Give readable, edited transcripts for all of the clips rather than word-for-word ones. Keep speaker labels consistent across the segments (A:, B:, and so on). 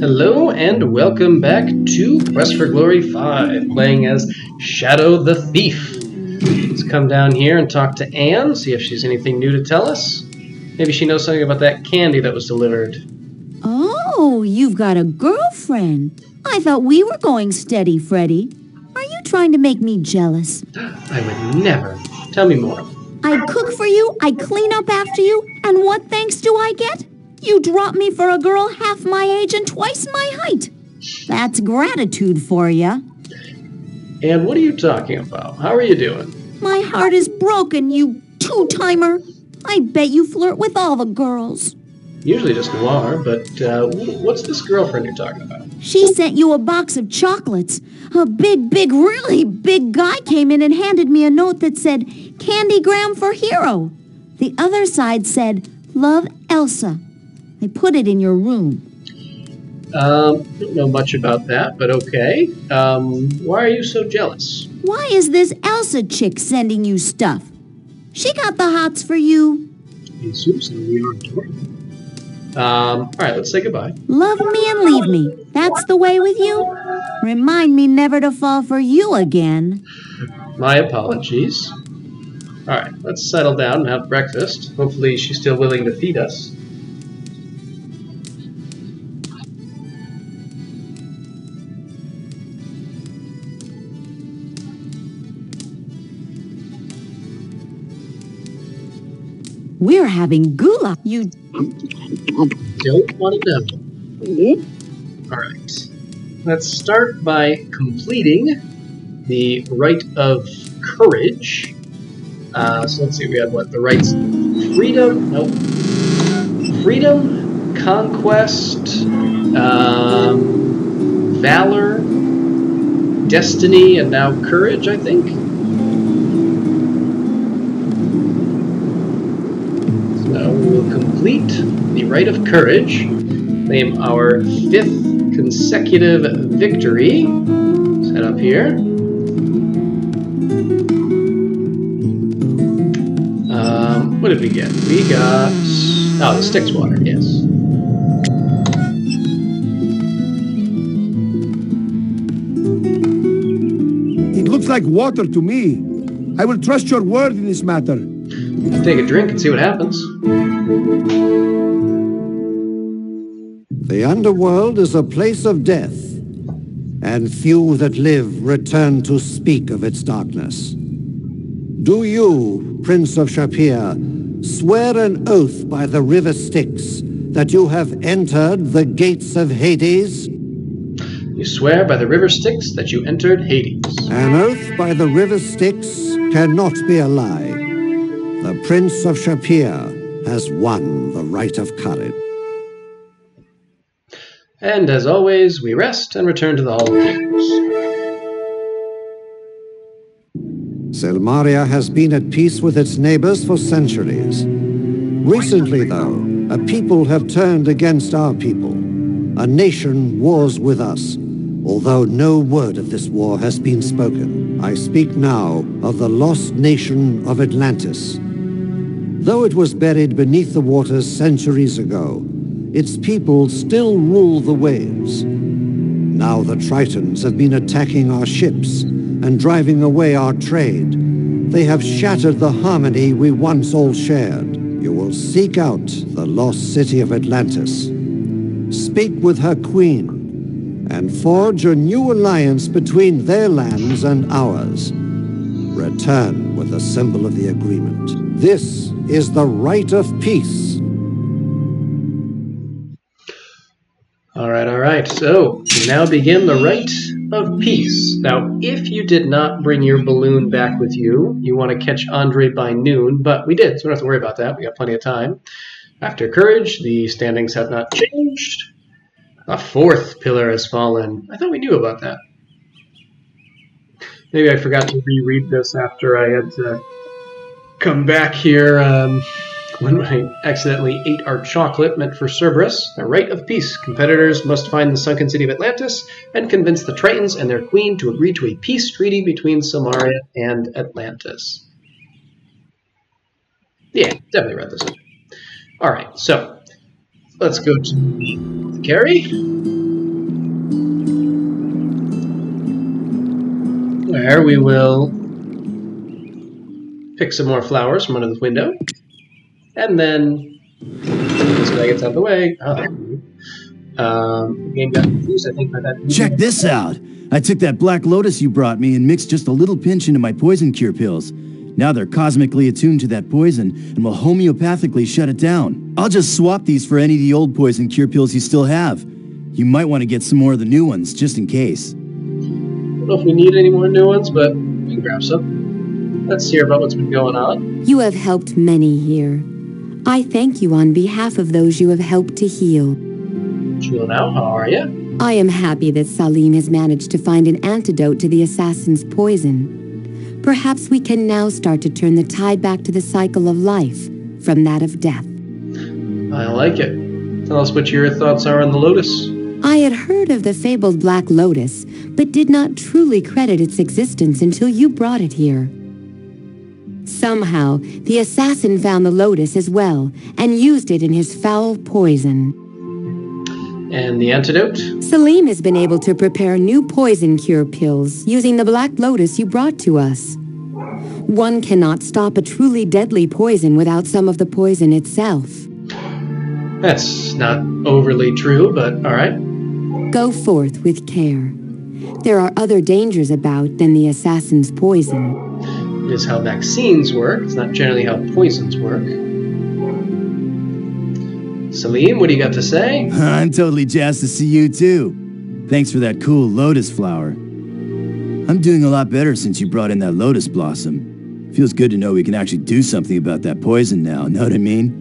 A: Hello and welcome back to Quest for Glory 5, playing as Shadow the Thief. Let's come down here and talk to Anne, see if she's anything new to tell us. Maybe she knows something about that candy that was delivered.
B: Oh, you've got a girlfriend. I thought we were going steady, Freddy. Are you trying to make me jealous?
A: I would never. Tell me more.
B: I cook for you, I clean up after you, and what thanks do I get? You drop me for a girl half my age and twice my height. That's gratitude for ya.
A: And what are you talking about? How are you doing?
B: My heart is broken, you two-timer. I bet you flirt with all the girls.
A: Usually just Noir, but what's this girlfriend you're talking about?
B: She sent you a box of chocolates. A big, really big guy came in and handed me a note that said, Candygram for Hero. The other side said, Love, Elsa. I put it in your room.
A: Don't know much about that, but okay. Why are you so jealous?
B: Why is this Elsa chick sending you stuff? She got the hots for you.
A: You seriously, we are adorable. Alright, let's say goodbye.
B: Love me and leave me. That's the way with you? Remind me never to fall for you again.
A: My apologies. Alright, let's settle down and have breakfast. Hopefully she's still willing to feed us.
B: We're having goulash. You
A: Don't want to know. Alright. Let's start by completing the Rite of Courage. So let's see, we have what? The rights... Freedom? Nope. Freedom, Conquest, Valor, Destiny, and now Courage, I think? So we'll complete the Rite of Courage, claim our 5th consecutive victory. Set up here. What did we get? We got... Oh, the Styx water, yes.
C: It looks like water to me. I will trust your word in this matter.
A: Take a drink and see what happens.
D: The underworld is a place of death, and few that live return to speak of its darkness. Do you, Prince of Shapir, swear an oath by the river Styx that you have entered the gates of Hades?
A: You swear by the river Styx that you entered Hades.
D: An oath by the river Styx cannot be a lie. The Prince of Shapir has won the Rite of Courage.
A: And as always, we rest and return to the Hall of Kings.
D: Silmaria has been at peace with its neighbors for centuries. Recently, though, a people have turned against our people. A nation wars with us, although no word of this war has been spoken. I speak now of the lost nation of Atlantis. Though it was buried beneath the waters centuries ago, its people still rule the waves. Now the Tritons have been attacking our ships and driving away our trade. They have shattered the harmony we once all shared. You will seek out the lost city of Atlantis. Speak with her queen and forge a new alliance between their lands and ours. Return with the symbol of the agreement. This is the Rite of Peace.
A: Alright, so we now begin the Rite of Peace. Now, if you did not bring your balloon back with you, you want to catch Andre by noon, but we did, so we don't have to worry about that. We got plenty of time. After Courage, the standings have not changed. A 4th pillar has fallen. I thought we knew about that. Maybe I forgot to reread this after I had to come back here when I accidentally ate our chocolate meant for Cerberus. The Rite of Peace. Competitors must find the sunken city of Atlantis and convince the Tritons and their queen to agree to a peace treaty between Silmaria and Atlantis. Yeah, definitely read this. Alright, so let's go to the carry. there, we will pick some more flowers from under the window. And then, this guy gets out of the way. The game got confused, I think, by that.
E: Check this out. I took that black lotus you brought me and mixed just a little pinch into my poison cure pills. Now they're cosmically attuned to that poison and will homeopathically shut it down. I'll just swap these for any of the old poison cure pills you still have. You might want to get some more of the new ones, just in case.
A: I don't know if we need any more new ones, but we can grab some. Let's hear about what's been going on.
F: You have helped many here. I thank you on behalf of those you have helped to heal.
A: Now, how are you?
F: I am happy that Salim has managed to find an antidote to the assassin's poison. Perhaps we can now start to turn the tide back to the cycle of life from that of death.
A: I like it. Tell us what your thoughts are on the lotus.
F: I had heard of the fabled Black Lotus, but did not truly credit its existence until you brought it here. Somehow, the assassin found the lotus as well, and used it in his foul poison.
A: And the antidote?
F: Salim has been able to prepare new poison cure pills using the Black Lotus you brought to us. One cannot stop a truly deadly poison without some of the poison itself.
A: That's not overly true, but alright.
F: Go forth with care. There are other dangers about than the assassin's poison.
A: It is how vaccines work. It's not generally how poisons work. Salim, what do you got to say?
E: I'm totally jazzed to see you too. Thanks for that cool lotus flower. I'm doing a lot better since you brought in that lotus blossom. Feels good to know we can actually do something about that poison now, know what I mean?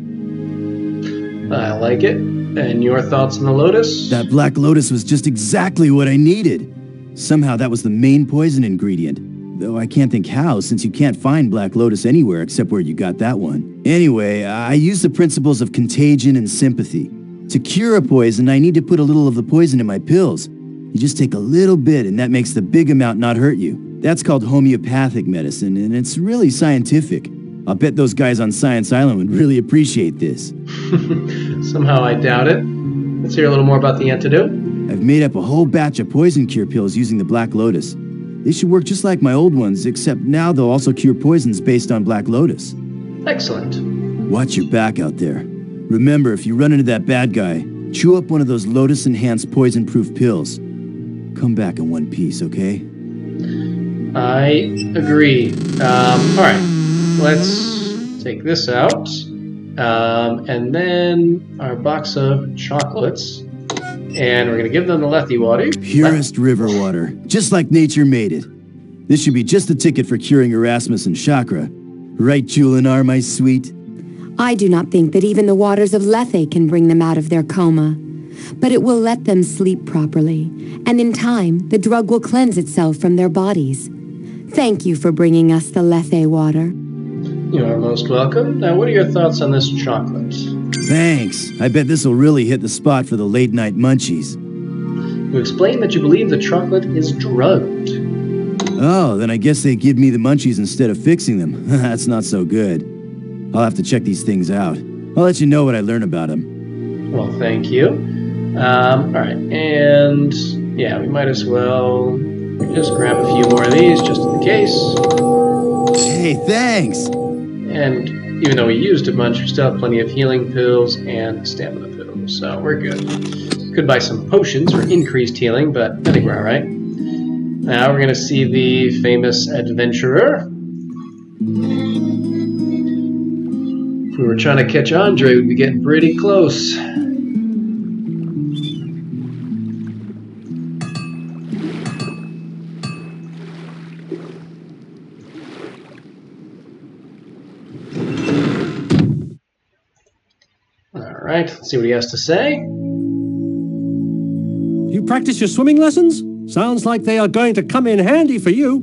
A: I like it. And your thoughts on the lotus?
E: That black lotus was just exactly what I needed. Somehow that was the main poison ingredient. Though I can't think how, since you can't find black lotus anywhere except where you got that one. Anyway, I use the principles of contagion and sympathy. To cure a poison, I need to put a little of the poison in my pills. You just take a little bit and that makes the big amount not hurt you. That's called homeopathic medicine, and it's really scientific. I'll bet those guys on Science Island would really appreciate this.
A: Somehow I doubt it. Let's hear a little more about the antidote.
E: I've made up a whole batch of poison cure pills using the black lotus. They should work just like my old ones, except now they'll also cure poisons based on black lotus.
A: Excellent.
E: Watch your back out there. Remember, if you run into that bad guy, chew up one of those lotus-enhanced poison-proof pills. Come back in one piece, okay?
A: I agree. Alright. Let's take this out. And then our box of chocolates. And we're going to give them the Lethe water.
E: Purest river water, just like nature made it. This should be just the ticket for curing Erasmus and Chakra. Right, Julinar, my sweet?
F: I do not think that even the waters of Lethe can bring them out of their coma. But it will let them sleep properly, and in time, the drug will cleanse itself from their bodies. Thank you for bringing us the Lethe water.
A: You are most welcome. Now, what are your thoughts on this chocolate?
E: Thanks. I bet this will really hit the spot for the late-night munchies.
A: You explained that you believe the chocolate is drugged.
E: Oh, then I guess they give me the munchies instead of fixing them. That's not so good. I'll have to check these things out. I'll let you know what I learn about them.
A: Well, thank you. Alright, and yeah, we might as well just grab a few more of these just in case.
E: Hey, thanks!
A: And even though we used a bunch, we still have plenty of healing pills and stamina pills, so we're good. Could buy some potions for increased healing, but I think we're alright. Now we're going to see the famous adventurer. If we were trying to catch Andre, we'd be getting pretty close. Alright, let's see what he has to say.
G: You practice your swimming lessons? Sounds like they are going to come in handy for you.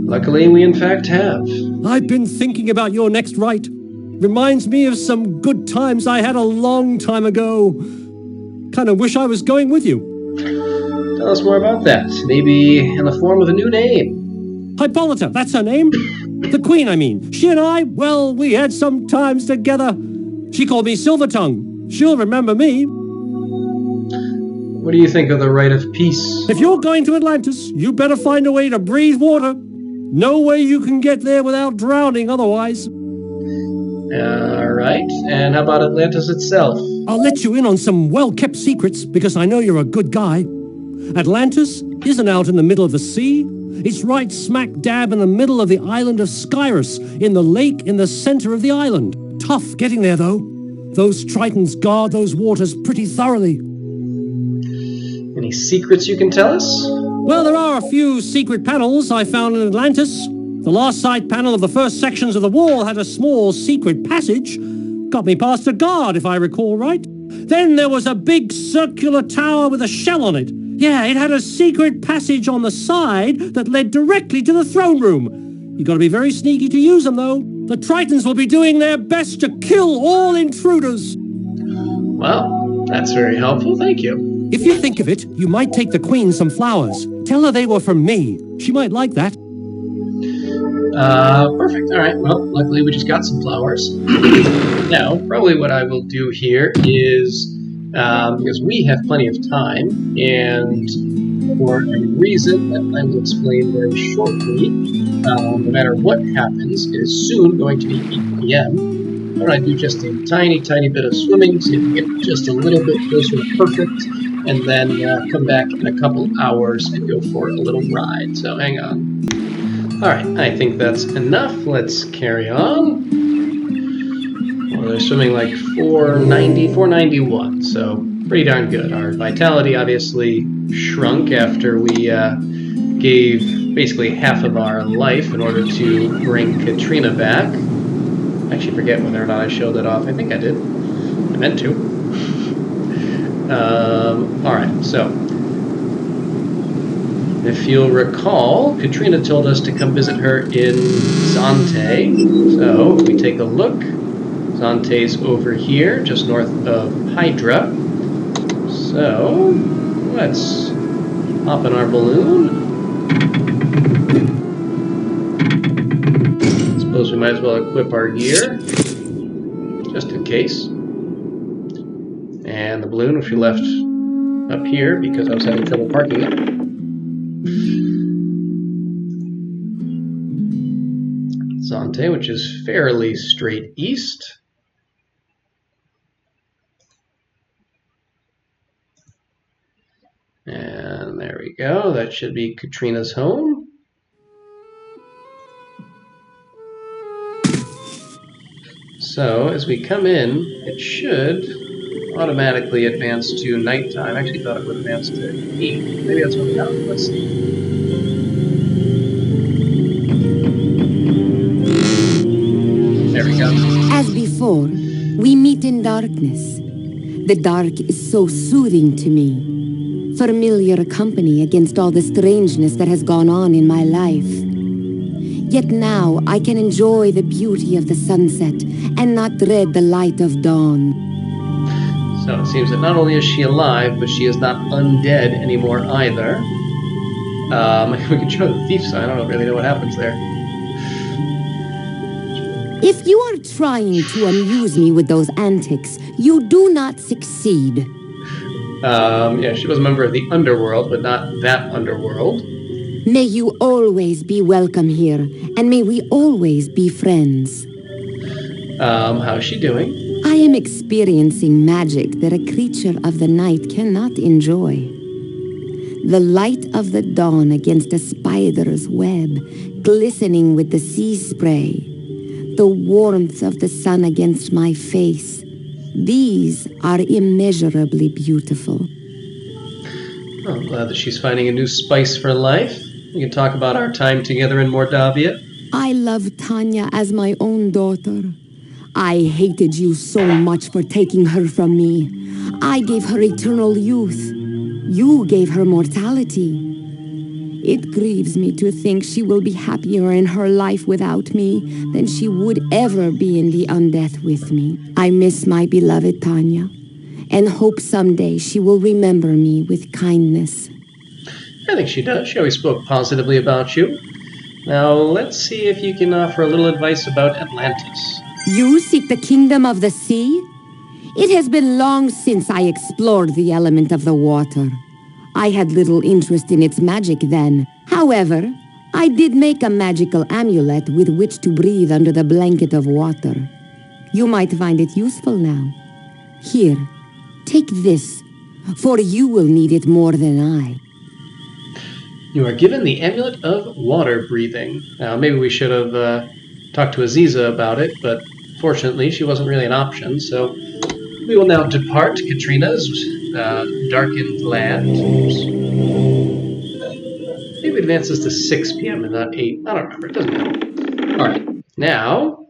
A: Luckily, we in fact have.
G: I've been thinking about your next rite. Reminds me of some good times I had a long time ago. Kind of wish I was going with you.
A: Tell us more about that. Maybe in the form of a new name.
G: Hippolyta, that's her name. The Queen, I mean. She and I, well, we had some times together. She called me Silvertongue. She'll remember me.
A: What do you think of the rite of peace?
G: If you're going to Atlantis, you better find a way to breathe water. No way you can get there without drowning otherwise.
A: Alright, and how about Atlantis itself?
G: I'll let you in on some well-kept secrets because I know you're a good guy. Atlantis isn't out in the middle of the sea. It's right smack dab in the middle of the island of Skyrus, in the lake in the center of the island. Tough getting there, though. Those Tritons guard those waters pretty thoroughly.
A: Any secrets you can tell us?
G: Well, there are a few secret panels I found in Atlantis. The last side panel of the first sections of the wall had a small secret passage. Got me past a guard, if I recall right. Then there was a big circular tower with a shell on it. Yeah, it had a secret passage on the side that led directly to the throne room. You gotta be very sneaky to use them, though. The Tritons will be doing their best to kill all intruders.
A: Well, that's very helpful, thank you.
G: If you think of it, you might take the Queen some flowers. Tell her they were from me. She might like that.
A: Perfect. Alright, well, luckily we just got some flowers. Now, probably what I will do here is, because we have plenty of time, and for a reason that I will explain very shortly, no matter what happens, it is soon going to be 8 p.m. I'm going to do just a tiny, tiny bit of swimming, see if we can get just a little bit closer to perfect, and then come back in a couple hours and go for a little ride. So hang on. Alright, I think that's enough. Let's carry on. Well, they're swimming like 490, 491, so pretty darn good. Our vitality obviously shrunk after we gave basically half of our life in order to bring Katrina back. I actually forget whether or not I showed that off. I think I did. I meant to. Alright, so if you'll recall, Katrina told us to come visit her in Zante. So, if we take a look, Zante's over here, just north of Hydra. So, let's hop in our balloon. Suppose we might as well equip our gear, just in case. And the balloon, which we left up here because I was having trouble parking it. Zante, which is fairly straight east. And there we go. That should be Katrina's home. So, as we come in, it should automatically advance to nighttime. I actually thought it would advance to 8. Maybe that's what we got. Let's see. There we go.
F: As before, we meet in darkness. The dark is so soothing to me. Familiar company against all the strangeness that has gone on in my life. Yet now I can enjoy the beauty of the sunset and not dread the light of dawn.
A: So it seems that not only is she alive, but she is not undead anymore either. We can show the thief sign. I don't really know what happens there.
F: If you are trying to amuse me with those antics, you do not succeed.
A: Yeah, she was a member of the underworld, but not that underworld.
F: May you always be welcome here, and may we always be friends.
A: How's she doing?
F: I am experiencing magic that a creature of the night cannot enjoy. The light of the dawn against a spider's web, glistening with the sea spray. The warmth of the sun against my face. These are immeasurably beautiful.
A: Oh, I'm glad that she's finding a new spice for life. We can talk about our time together in Mordavia.
F: I love Tanya as my own daughter. I hated you so much for taking her from me. I gave her eternal youth. You gave her mortality. It grieves me to think she will be happier in her life without me than she would ever be in the undeath with me. I miss my beloved Tanya, and hope someday she will remember me with kindness.
A: I think she does. She always spoke positively about you. Now, let's see if you can offer a little advice about Atlantis.
F: You seek the kingdom of the sea? It has been long since I explored the element of the water. I had little interest in its magic then. However, I did make a magical amulet with which to breathe under the blanket of water. You might find it useful now. Here, take this, for you will need it more than I.
A: You are given the Amulet of Water Breathing. Now, maybe we should have talked to Aziza about it, but fortunately she wasn't really an option, so we will now depart Katrina's darkened land. Oops. Maybe it advances to 6 p.m. and not 8. I don't remember. It doesn't matter. All right. Now,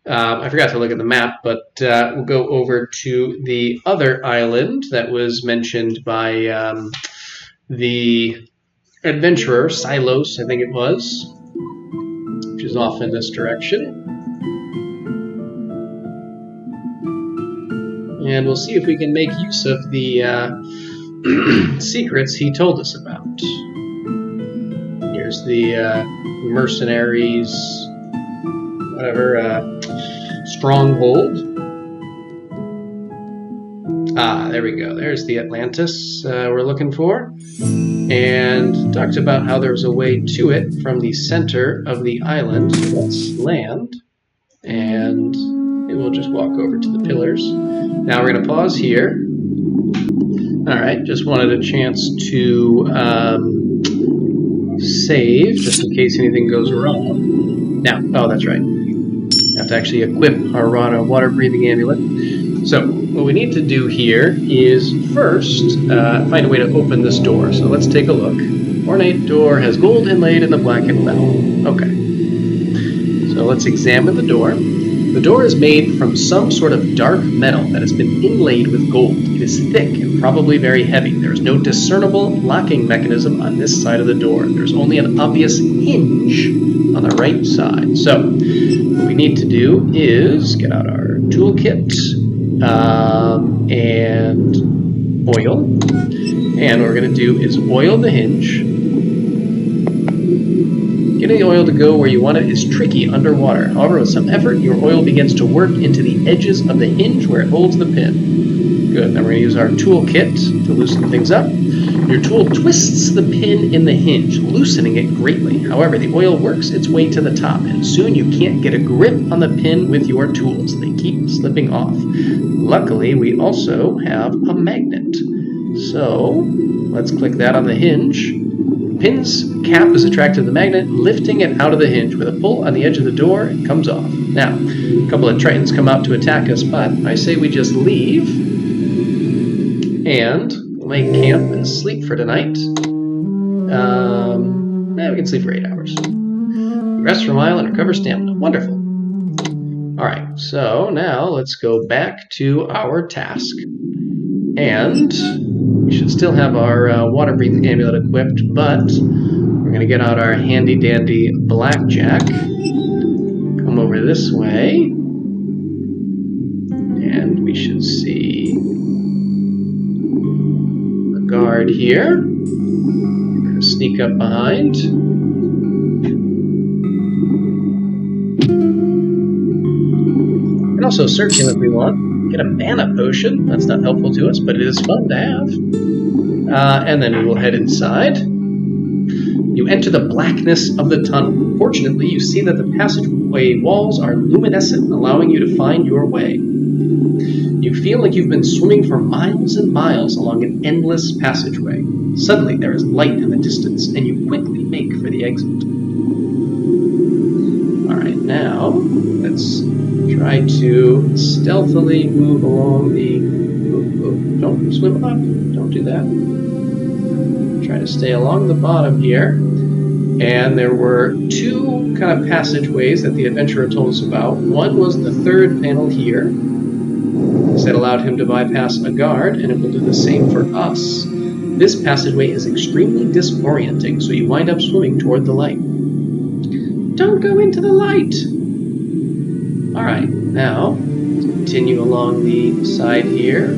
A: I forgot to look at the map, but we'll go over to the other island that was mentioned by the adventurer, Silos, I think it was, which is off in this direction. And we'll see if we can make use of the secrets he told us about. Here's the mercenaries, whatever, stronghold. There we go. There's the Atlantis we're looking for. And talked about how there's a way to it from the center of the island. Let's land. And we'll just walk over to the pillars. Now we're going to pause here. Alright, just wanted a chance to save, just in case anything goes wrong. Now, oh, that's right. We have to actually equip our water-breathing amulet. So, what we need to do here is first find a way to open this door. So let's take a look. Ornate door has gold inlaid in the blackened metal. Okay. So let's examine the door. The door is made from some sort of dark metal that has been inlaid with gold. It is thick and probably very heavy. There is no discernible locking mechanism on this side of the door. There's only an obvious hinge on the right side. So, what we need to do is get out our toolkit and oil. And what we're going to do is oil the hinge. Getting the oil to go where you want it is tricky underwater. However, with some effort, your oil begins to work into the edges of the hinge where it holds the pin. Good. Then we're going to use our toolkit to loosen things up. Your tool twists the pin in the hinge, loosening it greatly. However, the oil works its way to the top, and soon you can't get a grip on the pin with your tools. They keep slipping off. Luckily, we also have a magnet. So, let's click that on the hinge. Pin's cap is attracted to the magnet, lifting it out of the hinge. With a pull on the edge of the door, it comes off. Now, a couple of Tritons come out to attack us, but I say we just leave and make camp and sleep for tonight. We can sleep for 8 hours. Rest for a while and recover stamina. Wonderful. Alright, so now let's go back to our task. And we should still have our water-breathing amulet equipped, but we're going to get out our handy-dandy blackjack. Come over this way. And we should see a guard here. We're going to sneak up behind. We can also search him if we want. Get a mana potion. That's not helpful to us, but it is fun to have. And then we will head inside. You enter the blackness of the tunnel. Fortunately, you see that the passageway walls are luminescent, allowing you to find your way. You feel like you've been swimming for miles and miles along an endless passageway. Suddenly, there is light in the distance, and you quickly make for the exit. Alright, now, let's try to stealthily move along the... don't swim up. Don't do that. Try to stay along the bottom here. And there were two kind of passageways that the adventurer told us about. One was the third panel here. That allowed him to bypass a guard, and it will do the same for us. This passageway is extremely disorienting, so you wind up swimming toward the light. Don't go into the light! Alright, now, let's continue along the side here.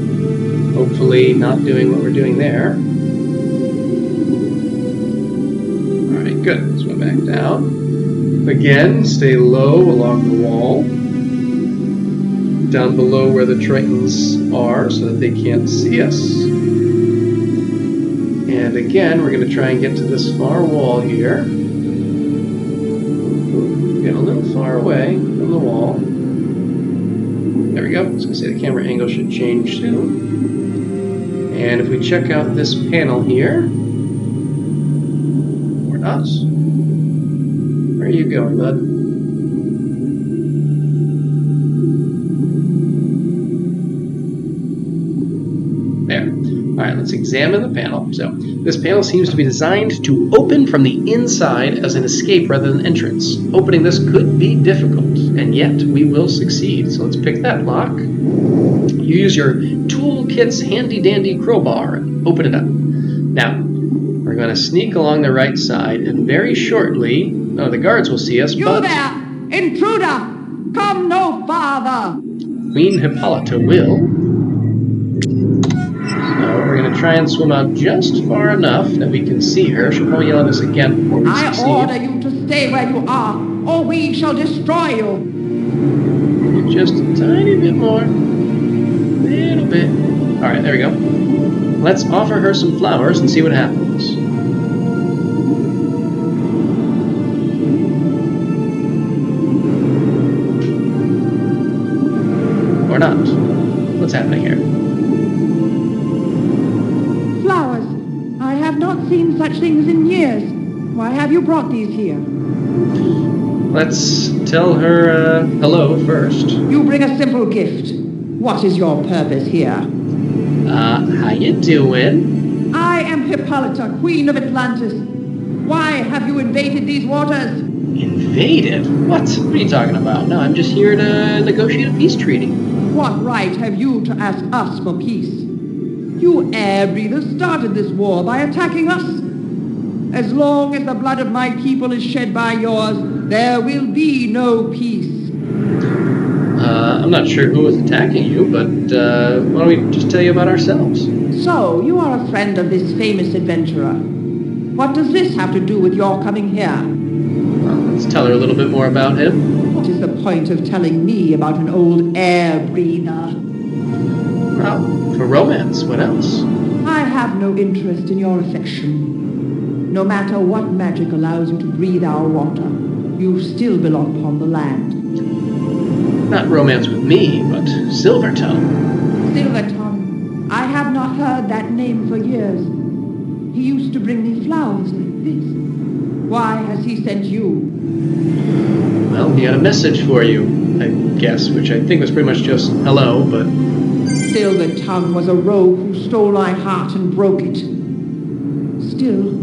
A: Hopefully not doing what we're doing there. Alright, good. Swim back down. Again, stay low along the wall. Down below where the Tritons are so that they can't see us. And again, we're going to try and get to this far wall here. far away from the wall. There we go. I was going to say the camera angle should change soon. And if we check out this panel here, or not, where are you going, bud? There. Alright, let's examine the panel. So, this panel seems to be designed to open from the inside as an escape rather than entrance. Opening this could be difficult, and yet we will succeed. So let's pick that lock. You use your toolkit's handy-dandy crowbar and open it up. Now, we're going to sneak along the right side, and very shortly, none of the guards will see us,
H: You
A: but
H: there! Intruder! Come no farther!
A: Queen Hippolyta will. So we're going to try and swim out just far enough that we can see her. She'll probably yell at us again before we
H: I
A: succeed.
H: order you to stay where you are, or we shall destroy you!
A: Just a tiny bit more. Little bit. Alright, there we go. Let's offer her some flowers and see what happens. Or not. What's happening here?
H: Flowers. I have not seen such things in years. Why have you brought these here?
A: Let's tell her hello first.
H: You bring a simple gift. What is your purpose here?
A: How you doing?
H: I am Hippolyta, Queen of Atlantis. Why have you invaded these waters?
A: Invaded? What? What are you talking about? No, I'm just here to negotiate a peace treaty.
H: What right have you to ask us for peace? You air breathers started this war by attacking us. As long as the blood of my people is shed by yours, there will be no peace.
A: I'm not sure who was attacking you, but why don't we just tell you about ourselves?
H: So, you are a friend of this famous adventurer. What does this have to do with your coming here?
A: Well, let's tell her a little bit more about him.
H: What is the point of telling me about an old air breather?
A: Well, for romance, what else?
H: I have no interest in your affection. No matter what magic allows you to breathe our water, you still belong upon the land.
A: Not romance with me, but Silvertongue.
H: Silvertongue. I have not heard that name for years. He used to bring me flowers like this. Why has he sent you?
A: Well, he had a message for you, I guess, which I think was pretty much just hello, but...
H: Silvertongue was a rogue who stole my heart and broke it. Still,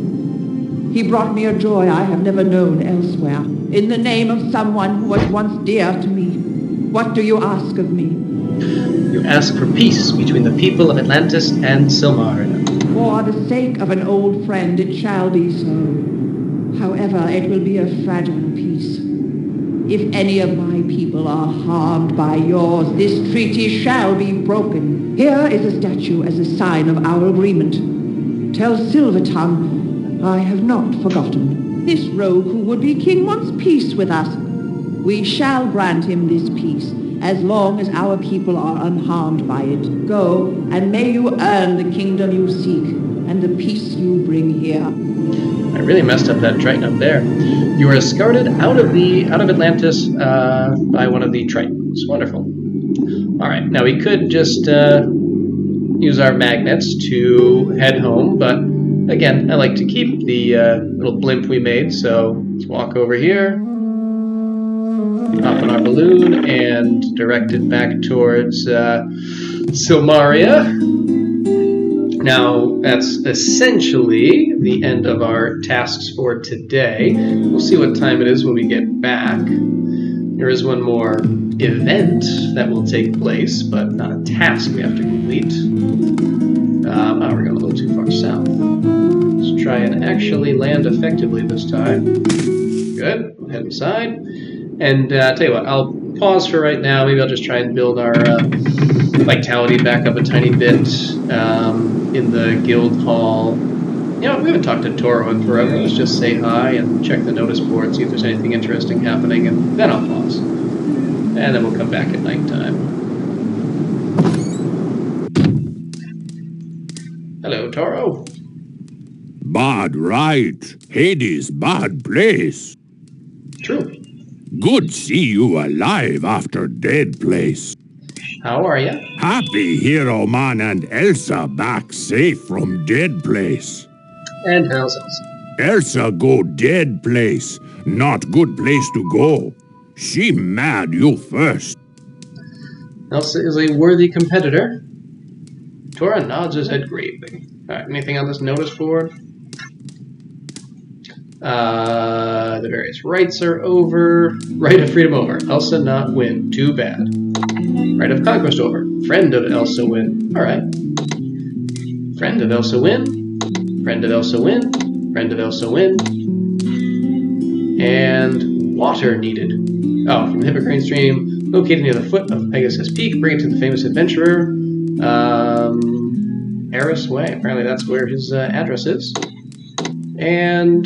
H: he brought me a joy I have never known elsewhere, in the name of someone who was once dear to me. What do you ask of me?
A: You ask for peace between the people of Atlantis and Silmarilla.
H: For the sake of an old friend, it shall be so. However, it will be a fragile peace. If any of my people are harmed by yours, this treaty shall be broken. Here is a statue as a sign of our agreement. Tell Silvertongue I have not forgotten. This rogue who would be king wants peace with us. We shall grant him this peace, as long as our people are unharmed by it. Go, and may you earn the kingdom you seek, and the peace you bring here.
A: I really messed up that Triton up there. You were escorted out of Atlantis by one of the Tritons. Wonderful. Alright, now we could just use our magnets to head home, but again, I like to keep the little blimp we made, so let's walk over here, hop on our balloon, and direct it back towards Silmaria. Now, that's essentially the end of our tasks for today. We'll see what time it is when we get back. There is one more event that will take place, but not a task we have to complete. We're going a little too far south. Let's try and actually land effectively this time. Good. We'll head inside. And tell you what, I'll pause for right now. Maybe I'll just try and build our vitality back up a tiny bit in the guild hall. You know, we haven't talked to Toro in forever. Let's just say hi and check the notice board, see if there's anything interesting happening, and then I'll pause. And then we'll come back at nighttime. Hello, Toro.
C: Bad right. Hades, bad place.
A: True.
I: Good see you alive after dead place.
A: How are you?
I: Happy Hero Man and Elsa back safe from dead place.
A: And how's Elsa?
I: Elsa go dead place, not good place to go. She mad you first.
A: Elsa is a worthy competitor. Tora nods his head gravely. Alright, anything on this notice board? The various rights are over. Right of freedom over. Elsa not win. Too bad. Right of conquest over. Friend of Elsa win. Alright. Friend of Elsa win. Friend of Elsa win. Friend of Elsa win. And water needed. Oh, from the Hippocrane stream. Located near the foot of Pegasus Peak. Bring it to the famous adventurer. Eris Way. Apparently that's where his address is. And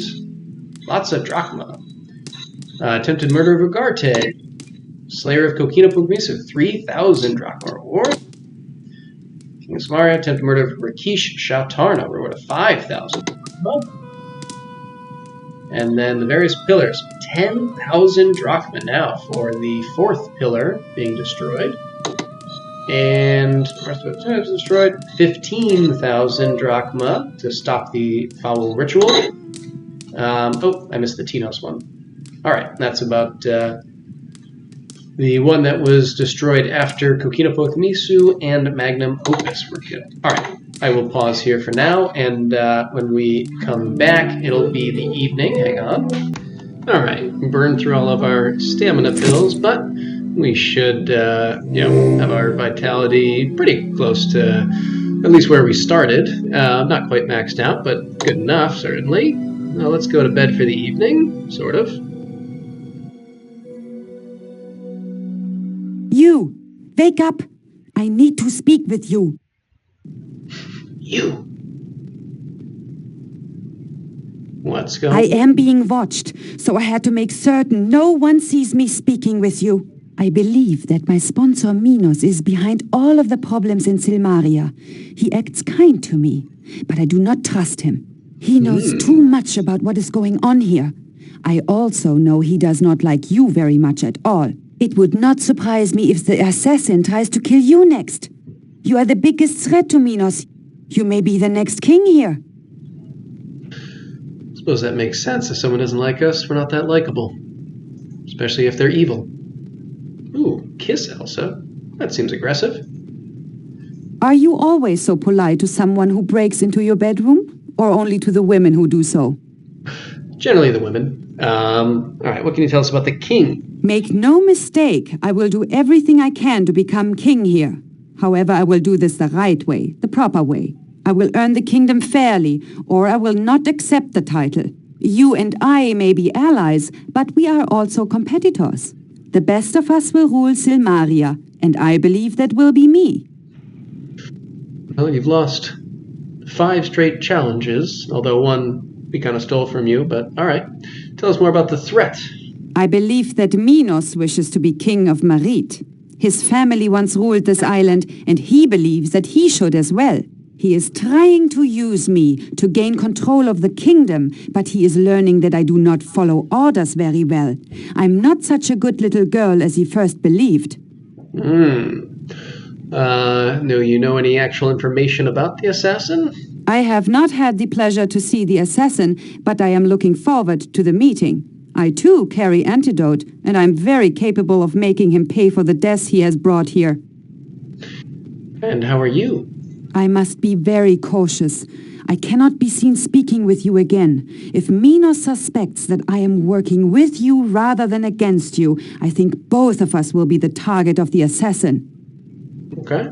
A: lots of drachma. Attempted murder of Ugarte. Slayer of Kokina Pugmisu. 3,000 drachma reward. King of Samaria. Attempted murder of Rakesh Shautarna. Reward of 5,000. And then the various pillars. 10,000 drachma now for the 4th pillar being destroyed. And the rest of it is destroyed. 15,000 drachma to stop the foul ritual. Oh, I missed the Tinos one. Alright, that's about the one that was destroyed after Kokina Misu and Magnum Opus were killed. Alright, I will pause here for now, and when we come back, it'll be the evening. Hang on. Alright, burned through all of our stamina pills, but we should, have our vitality pretty close to at least where we started. Not quite maxed out, but good enough, certainly. Now let's go to bed for the evening, sort of.
J: You! Wake up! I need to speak with you.
A: You! What's going on?
J: I am being watched, so I had to make certain no one sees me speaking with you. I believe that my sponsor Minos is behind all of the problems in Silmaria. He acts kind to me, but I do not trust him. He knows too much about what is going on here. I also know he does not like you very much at all. It would not surprise me if the assassin tries to kill you next. You are the biggest threat to Minos. You may be the next king here.
A: I suppose that makes sense. If someone doesn't like us, we're not that likable. Especially if they're evil. Ooh, kiss Elsa. That seems aggressive.
J: Are you always so polite to someone who breaks into your bedroom? Or only to the women who do so?
A: Generally the women. Alright, what can you tell us about the king?
J: Make no mistake, I will do everything I can to become king here. However, I will do this the right way, the proper way. I will earn the kingdom fairly, or I will not accept the title. You and I may be allies, but we are also competitors. The best of us will rule Silmaria, and I believe that will be me.
A: Well, you've lost 5 straight challenges, although one we kind of stole from you, but alright. Tell us more about the threat.
J: I believe that Minos wishes to be king of Marit. His family once ruled this island, and he believes that he should as well. He is trying to use me to gain control of the kingdom, but he is learning that I do not follow orders very well. I'm not such a good little girl as he first believed.
A: Do you know any actual information about the assassin?
J: I have not had the pleasure to see the assassin, but I am looking forward to the meeting. I too carry antidote, and I'm very capable of making him pay for the deaths he has brought here.
A: And how are you?
J: I must be very cautious. I cannot be seen speaking with you again. If Minos suspects that I am working with you rather than against you, I think both of us will be the target of the assassin.
A: Okay.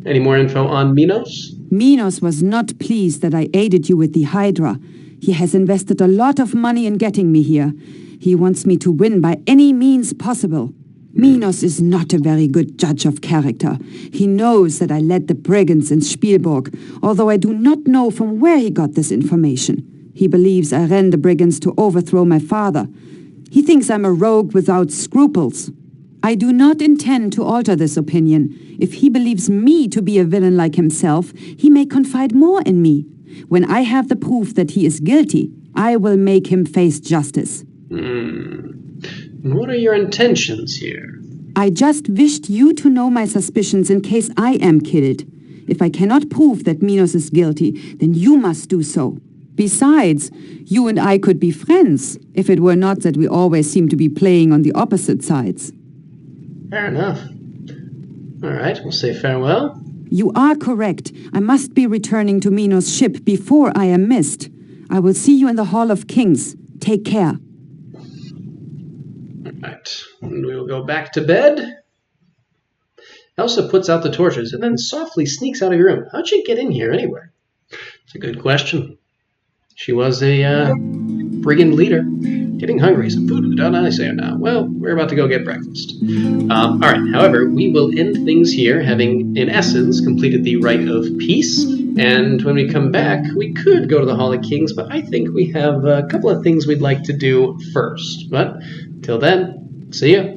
A: Any more info on Minos?
J: Minos was not pleased that I aided you with the Hydra. He has invested a lot of money in getting me here. He wants me to win by any means possible. Minos is not a very good judge of character. He knows that I led the brigands in Spielburg, although I do not know from where he got this information. He believes I ran the brigands to overthrow my father. He thinks I'm a rogue without scruples. I do not intend to alter this opinion. If he believes me to be a villain like himself, he may confide more in me. When I have the proof that he is guilty, I will make him face justice.
A: And what are your intentions here?
J: I just wished you to know my suspicions in case I am killed. If I cannot prove that Minos is guilty, then you must do so. Besides, you and I could be friends, if it were not that we always seem to be playing on the opposite sides.
A: Fair enough. All right, we'll say farewell.
J: You are correct. I must be returning to Minos' ship before I am missed. I will see you in the Hall of Kings. Take care.
A: All right, and we will go back to bed. Elsa puts out the torches and then softly sneaks out of your room. How'd she get in here anyway? It's a good question. She was a brigand leader. Getting hungry. Some food in the down I say now. Well, we're about to go get breakfast. All right. However, we will end things here, having, in essence, completed the rite of peace. And when we come back, we could go to the Hall of Kings, but I think we have a couple of things we'd like to do first. But till then, see ya.